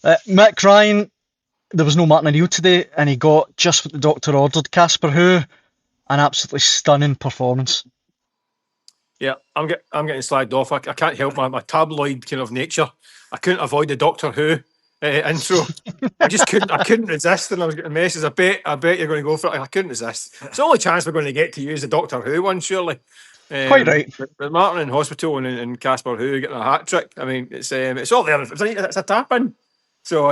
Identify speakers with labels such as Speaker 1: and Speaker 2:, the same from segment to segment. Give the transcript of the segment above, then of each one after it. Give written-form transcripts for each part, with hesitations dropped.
Speaker 1: Mick Ryan, there was no Martin O'Neill today, and he got just what the doctor ordered. Kasper Hogh, an absolutely stunning performance.
Speaker 2: Yeah, I'm getting slagged off. I can't help my tabloid kind of nature. I couldn't avoid the Doctor Who intro. I just couldn't. I couldn't resist, and I was getting messages. I bet you're going to go for it. I couldn't resist. It's the only chance we're going to get to use the Doctor Who one, surely.
Speaker 1: Quite right.
Speaker 2: But Martin in hospital and Kasper Hogh getting a hat trick. I mean, it's all there. It's a tap in. So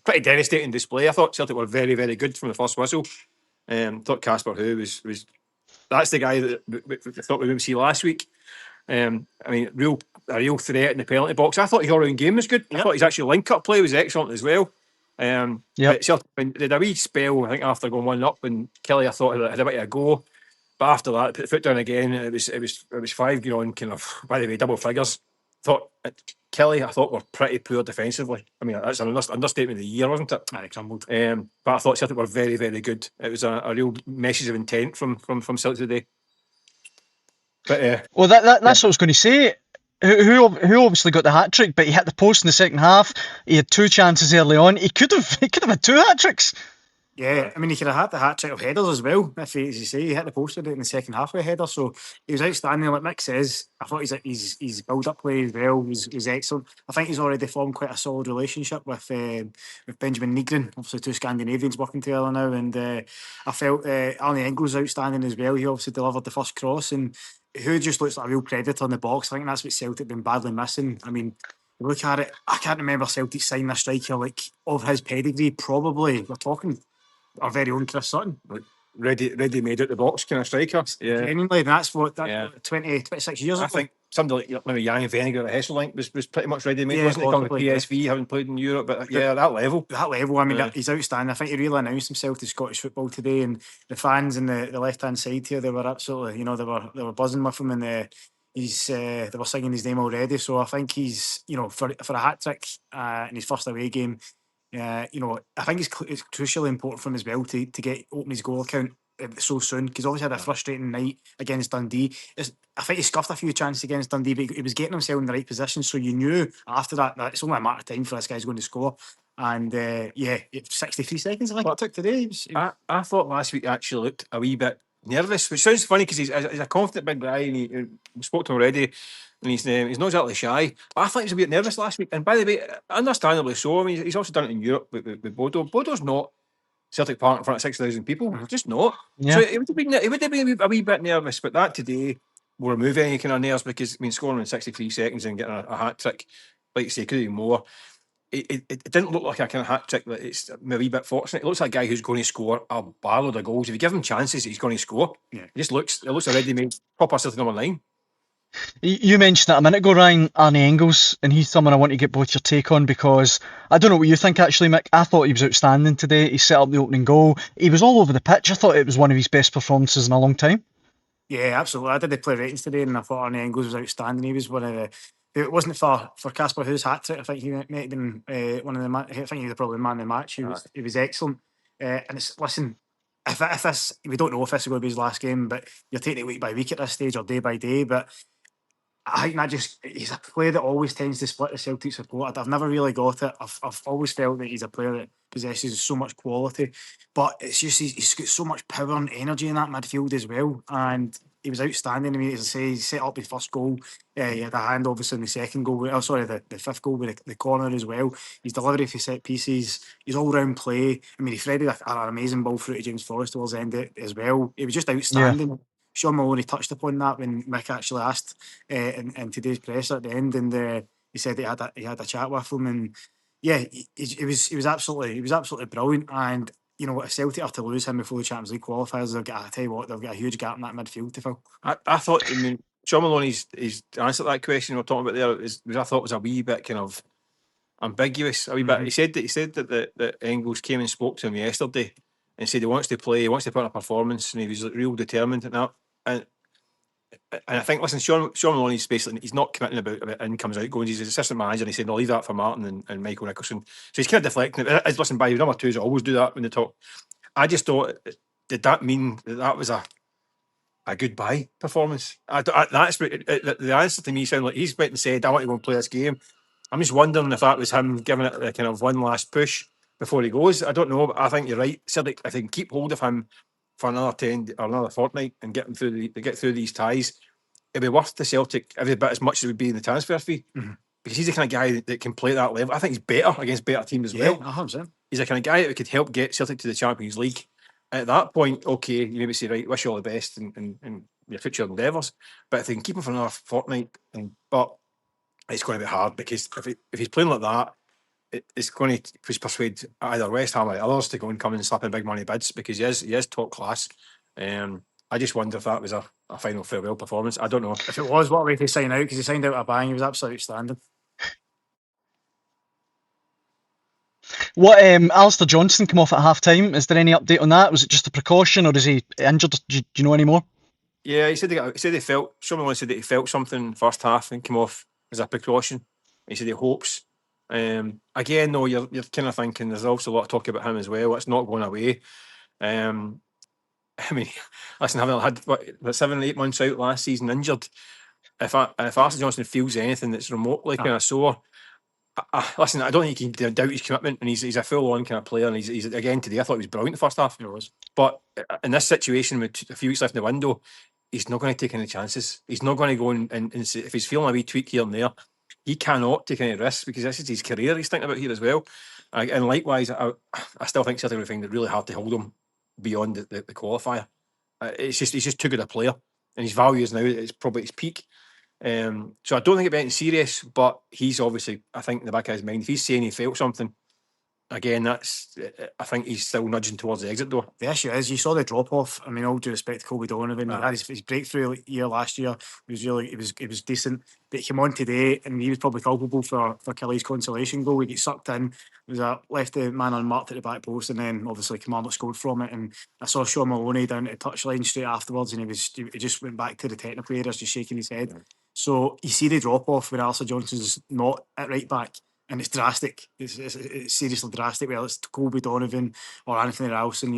Speaker 2: pretty devastating display. I thought Celtic were very, very good from the first whistle. Thought Kasper Hogh was that's the guy that we thought we would see last week. I mean, a real threat in the penalty box. I thought his all-round game was good. I thought his actual link-up play was excellent as well. But Celtic they had a wee spell, I think, after going 1-up, and Killie, I thought, had a bit of a go. But after that, put the foot down again. It was 5 on kind of, by the way, double figures. Thought Killie, I thought, were pretty poor defensively. I mean, that's an understatement of the year, wasn't it?
Speaker 3: They crumbled.
Speaker 2: But I thought Celtic were very, very good. It was a real message of intent from Celtic today. But
Speaker 1: Well, that's what I was going to say. Who obviously got the hat trick, but he hit the post in the second half. He had 2 chances early on. He could have had 2 hat tricks.
Speaker 3: Yeah, I mean, he could have had the hat trick of headers as well. If he, as you say, he hit the post with it in the second half with a header, so he was outstanding. Like Mick says, I thought his build-up play as well was excellent. I think he's already formed quite a solid relationship with Benjamin Nygren, obviously 2 Scandinavians working together now, and I felt Arnie Engels outstanding as well. He obviously delivered the first cross, and who just looks like a real predator in the box. I think that's what Celtic been badly missing. I mean, look at it. I can't remember Celtic signing a striker like of his pedigree. Probably we're talking our very own Chris Sutton.
Speaker 2: ready made out the box kind of striker. Yeah.
Speaker 3: Genuinely, that's what 26 years ago.
Speaker 2: I think somebody like maybe Yang Vennegoor at Hesselink was pretty much ready made,
Speaker 3: Yeah,
Speaker 2: wasn't he? Coming to
Speaker 3: possibly,
Speaker 2: PSV, having played in Europe, but yeah, that level.
Speaker 3: I mean, he's outstanding. I think he really announced himself to Scottish football today, and the fans in the left hand side here, they were absolutely, they were buzzing with him, and they were singing his name already. So I think he's, for a hat trick in his first away game, I think it's crucially important for him as well to open his goal account so soon, because obviously had a frustrating night against Dundee. I think he scuffed a few chances against Dundee, but he was getting himself in the right position, so you knew after that it's only a matter of time for this guy's going to score. And 63 seconds I think it took today.
Speaker 2: I thought last week actually looked a wee bit nervous, which sounds funny because he's a confident big guy, and we spoke to him already, and he's not exactly shy. But I thought he was a bit nervous last week, and by the way, understandably so. I mean, he's also done it in Europe with Bodo. Bodo's not Celtic Park in front of 6,000 people, just not.
Speaker 1: Yeah.
Speaker 2: So he would have been a wee bit nervous, but that today will remove any kind of nerves, because I mean, scoring in 63 seconds and getting a hat trick, like you say, could be more. It didn't look like a kind of hat trick that it's a wee bit fortunate. It looks like a guy who's going to score a barload of goals. If you give him chances, he's going to score.
Speaker 3: Yeah.
Speaker 2: It looks a ready-made proper Celtic number 9.
Speaker 1: You mentioned it a minute ago, Ryan, Arnie Engels, and he's someone I want to get both your take on, because I don't know what you think actually, Mick. I thought he was outstanding today. He set up the opening goal. He was all over the pitch. I thought it was one of his best performances in a long time.
Speaker 3: Yeah, absolutely. I did the play ratings today, and I thought Arnie Engels was outstanding. He was one of the. It wasn't for Kasper Hough's hat trick. I think he might have been one of the. I think he was probably man of the match. He was excellent. And it's listen. If this, we don't know if this is going to be his last game, but you're taking it week by week at this stage or day by day. But I think he's a player that always tends to split the Celtic support. I've never really got it. I've always felt that he's a player that possesses so much quality, but it's just he's got so much power and energy in that midfield as well. And he was outstanding. I mean, as I say, he set up his first goal. He had a hand obviously in the second goal. The fifth goal with the corner as well. His delivery for set pieces, his all-round play. I mean, he threaded an amazing ball through to James Forrest towards the end as well. He was just outstanding. Yeah. Sean Maloney touched upon that when Mick actually asked in today's press at the end, and he said he had a chat with him, and yeah, he was absolutely brilliant. And if Celtic are to lose him before the Champions League qualifiers, they've got a huge gap in that midfield to fill.
Speaker 2: I thought, I mean, Sean Maloney's answer to that question we're talking about there I thought was a wee bit kind of ambiguous. A wee bit. He said that Engels came and spoke to him yesterday and said he wants to play, he wants to put on a performance, and he was real determined in that. And I think, listen, Sean Maloney's basically, he's not committing about incomes, outgoings. He's his assistant manager, and he said, "I'll leave that for Martin and Michael Nicholson." So he's kind of deflecting it. Listen, by number 2s always do that when they talk. I just thought, did that mean that was a goodbye performance? That's the answer to me sounded like he's went and said, "I want to go and play this game." I'm just wondering if that was him giving it the kind of one last push before he goes. I don't know, but I think you're right. Celtic, if they can keep hold of him for another 10 or another fortnight and get him through get through these ties, it'd be worth the Celtic every bit as much as it would be in the transfer fee. Because he's the kind of guy that can play at that level. I think he's better against better teams as well.
Speaker 3: 100%.
Speaker 2: He's the kind of guy that could help get Celtic to the Champions League. At that point, okay, you maybe say, right, wish you all the best in your future endeavours. But if they can keep him for another fortnight, but it's going to be hard because if he's playing like that, it's going to persuade either West Ham or others to go and come and slap in big money bids because he is top class. I just wonder if that was a final farewell performance. I don't know.
Speaker 3: If it was, what a way to sign out, because he signed out a bang. He was absolutely outstanding.
Speaker 1: What Alistair Johnson come off at half time? Is there any update on that? Was it just a precaution, or is he injured? Do you know any more?
Speaker 2: Yeah, he said he felt. Someone said that he felt something in the first half and came off as a precaution. He said he hopes. Again, though, you're kind of thinking there's also a lot of talk about him as well. It's not going away. I mean, listen, having had 7 or 8 months out last season injured, if Alistair Johnson feels anything that's remotely kind of sore, listen, I don't think you can doubt his commitment, and he's a full-on kind of player. And he's again today, I thought he was brilliant the first half.
Speaker 3: He was.
Speaker 2: But in this situation with a few weeks left in the window, he's not going to take any chances. He's not going to go and say, if he's feeling a wee tweak here and there, he cannot take any risks because this is his career he's thinking about here as well. And likewise, I still think Celtic will find it really hard to hold him beyond the qualifier. He's just too good a player, and his value is now it's probably his peak. So I don't think it'd be anything serious, but he's obviously, I think, in the back of his mind, if he's saying he felt something, again, I think he's still nudging towards the exit door.
Speaker 3: The issue is, you saw the drop off. I mean, all due respect to Colby Donovan, he had his breakthrough year last year. He was decent, but he came on today, and he was probably culpable for Killie's consolation goal. He got sucked in, left the man unmarked at the back post, and then obviously Kilmarnock scored from it. And I saw Sean Maloney down at the touchline straight afterwards, and he just went back to the technical areas, just shaking his head. So you see the drop off when Alistair Johnson's not at right back. And it's drastic. It's seriously drastic. Whether it's Colby Donovan or Anthony Ralston,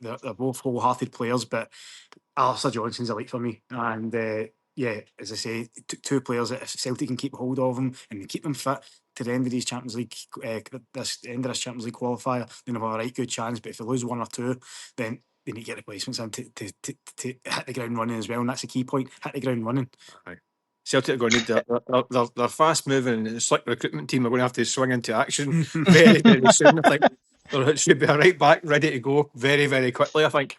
Speaker 3: they're both wholehearted players. But Alistair Johnson's elite for me. And as I say, two players that if Celtic can keep hold of them and keep them fit to the end of these Champions League, this Champions League qualifier, then they'll have a right good chance. But if they lose one or two, then they need to get replacements in to hit the ground running as well. And that's the key point: hit the ground running.
Speaker 2: Right. Celtic are going to need their fast moving and slick recruitment team are going to have to swing into action very, very soon. I think there should be a right back ready to go very, very quickly, I think.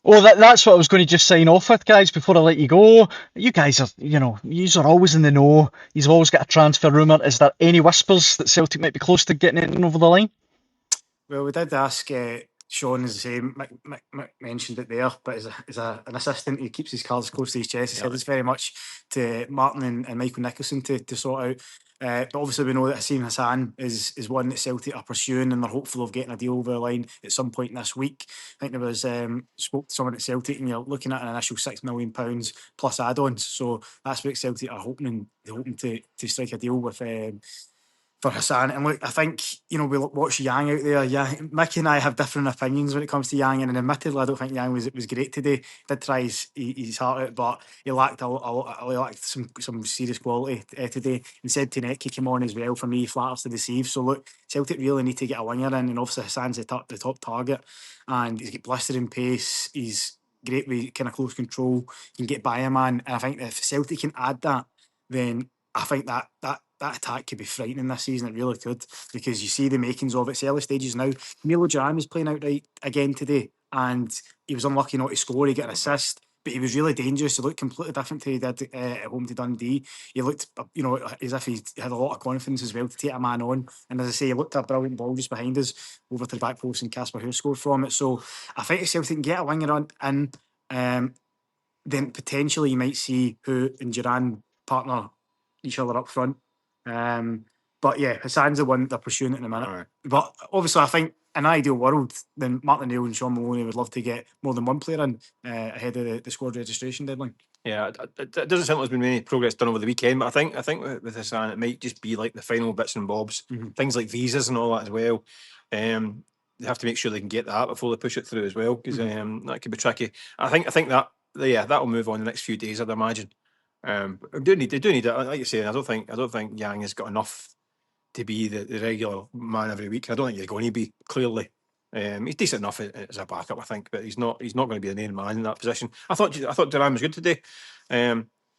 Speaker 1: Well, that's what I was going to just sign off with, guys, before I let you go. You guys are, yous are always in the know. You've always got a transfer rumour. Is there any whispers that Celtic might be close to getting it over the line?
Speaker 3: Well, we did ask Sean, as I say, Mick mentioned it there, but as an assistant, he keeps his cards close to his chest. He said it's very much to Martin and Michael Nicholson to sort out. But obviously we know that Hassan Hassan is one that Celtic are pursuing, and they're hopeful of getting a deal over the line at some point this week. I think there was spoke to someone at Celtic, and you're looking at an initial £6 million plus add-ons. So that's what Celtic are hoping to strike a deal with. For Hassan. And look, I think, we watch Yang out there. Yeah, Mickey and I have different opinions when it comes to Yang, and admittedly, I don't think Yang was great today. Did try his heart out, but he lacked some serious quality today. And said Tineki came on as well. For me, flatters to deceive. So look, Celtic really need to get a winger in, and obviously Hassan's the top target, and he's got blistering pace. He's great with kind of close control. He can get by a man, and I think if Celtic can add that, then I think that attack could be frightening this season. It really could, because you see the makings of it. It's early stages now. Milo Duran is playing out right again today, and he was unlucky not to score. He got an assist, but he was really dangerous. He looked completely different to he did at home to Dundee. He looked, as if he had a lot of confidence as well to take a man on. And as I say, he looked at a brilliant ball just behind us over to the back post, and Kasper Hogh scored from it. So I think if Celtic can get a winger on, then potentially you might see Hogh and Duran partner each other up front. But yeah, Hassan's the one they're pursuing at the minute. Right. But obviously, I think in an ideal world, then Martin O'Neill and Sean Maloney would love to get more than one player in ahead of the squad registration deadline. Yeah,
Speaker 2: it doesn't sound like there's been any progress done over the weekend, but I think with Hassan, it might just be like the final bits and bobs, things like visas and all that as well. They have to make sure they can get that before they push it through as well, because that could be tricky. I think that will move on the next few days, I'd imagine. They do need it, like you're saying. I don't think Yang has got enough to be the regular man every week. I don't think he's going to be, clearly. He's decent enough as a backup, I think, but he's not going to be the main man in that position. I thought Duran was good today.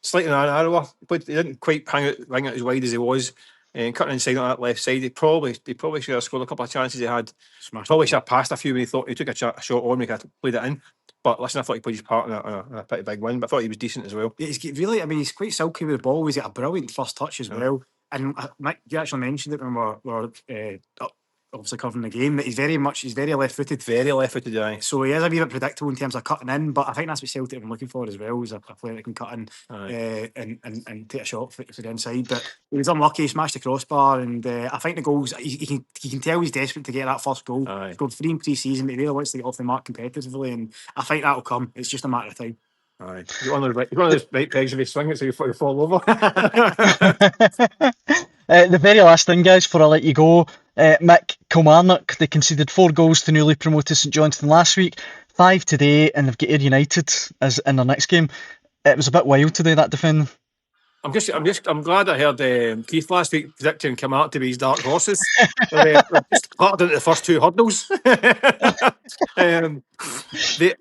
Speaker 2: Slightly narrower, but he didn't quite ring out as wide as he was. Cutting inside on that left side, he probably should have scored a couple of chances he had. Probably should have passed a few when he thought he took a shot on. He could have played it in. But listen, I thought he played his part in a pretty big win. But I thought he was decent as well.
Speaker 3: He's really, I mean, he's quite silky with the ball. He's got a brilliant first touch as well. And Mick, you actually mentioned it when we were obviously covering the game, that he's very left-footed.
Speaker 2: Very left-footed, aye.
Speaker 3: So he is a wee bit predictable in terms of cutting in, but I think that's what Celtic have been looking for as well, is a player that can cut in and take a shot for the inside. But he was unlucky, he smashed the crossbar, and I think the goals, he can tell he's desperate to get that first goal.
Speaker 2: Aye.
Speaker 3: He scored 3 in pre-season, but he really wants to get off the mark competitively, and I think that'll come. It's just a matter of time.
Speaker 2: Aye. You're one of those right pegs if you swing it so you fall over.
Speaker 1: The very last thing, guys, before I let you go, Mick, Kilmarnock, they conceded 4 goals to newly promoted St Johnstone last week, 5 today, and they've got Ayr United as in their next game. It was a bit wild today, that defending.
Speaker 2: I'm glad I heard Keith last week predicting Kilmarnock to be his dark horses. They're just clattered into the first 2 hurdles.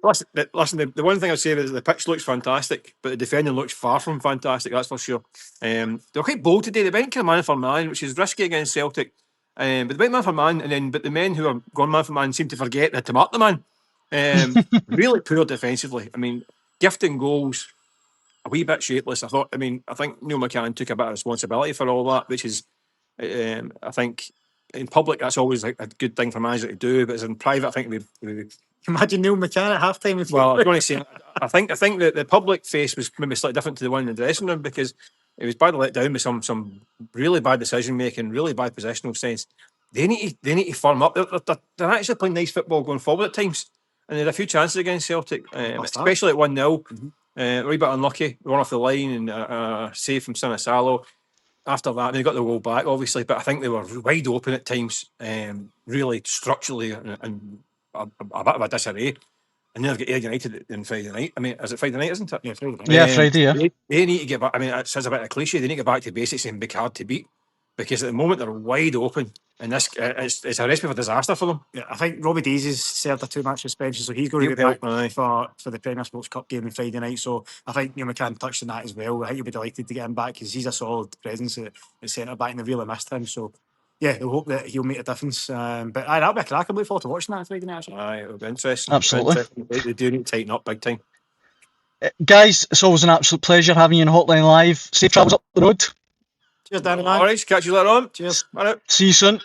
Speaker 2: Listen, the one thing I'd say is the pitch looks fantastic, but the defending looks far from fantastic, that's for sure. They were quite bold today. They went kind of man for man, which is risky against Celtic. But they went man for man, but the men who are gone man for man seem to forget they had to mark the man. Really poor defensively. I mean, gifting goals, a wee bit shapeless. I think Neil McCann took a bit of responsibility for all that, which is, I think, in public that's always like a good thing for a manager to do, but as in private, I think we
Speaker 3: Imagine Neil McCann at half time.
Speaker 2: well, I was going to say, I think that the public face was maybe slightly different to the one in the dressing room, because it was badly let down with some really bad decision making, really bad positional sense. They need to firm up. They're actually playing nice football going forward at times, and they had a few chances against Celtic, especially at 1-0. A wee bit unlucky, run off the line, and save from Sinisalo. After that, they got the goal back, obviously, but I think they were wide open at times, really structurally, and a bit of a disarray. And then they've got Ayr United on Friday night. I mean, is it Friday night, isn't it?
Speaker 3: Yeah, Friday night.
Speaker 1: Yeah, Friday, yeah.
Speaker 2: They need to get back. I mean, it sounds a bit of a cliche. They need to get back to basics and be hard to beat, because at the moment they're wide open, and this it's a recipe for disaster for them.
Speaker 3: Yeah, I think Robbie Daisies served a 2-match suspension, so he's going to be back for the Premier Sports Cup game on Friday night. So I think Neil McCann touched on that as well. I think he'll be delighted to get him back, because he's a solid presence at centre back, and they've really missed him. So yeah, we'll hope that he'll make a difference. But that'll be a crack. I'm looking forward to watching that on Friday night.
Speaker 2: Aye, it'll be interesting.
Speaker 1: Absolutely.
Speaker 2: They do need to tighten up big time.
Speaker 1: Guys, it's always an absolute pleasure having you on Hotline Live. Safe travels up the road.
Speaker 3: Cheers, Danny.
Speaker 2: All right, catch you later on.
Speaker 3: Cheers.
Speaker 2: Bye now.
Speaker 1: See you soon.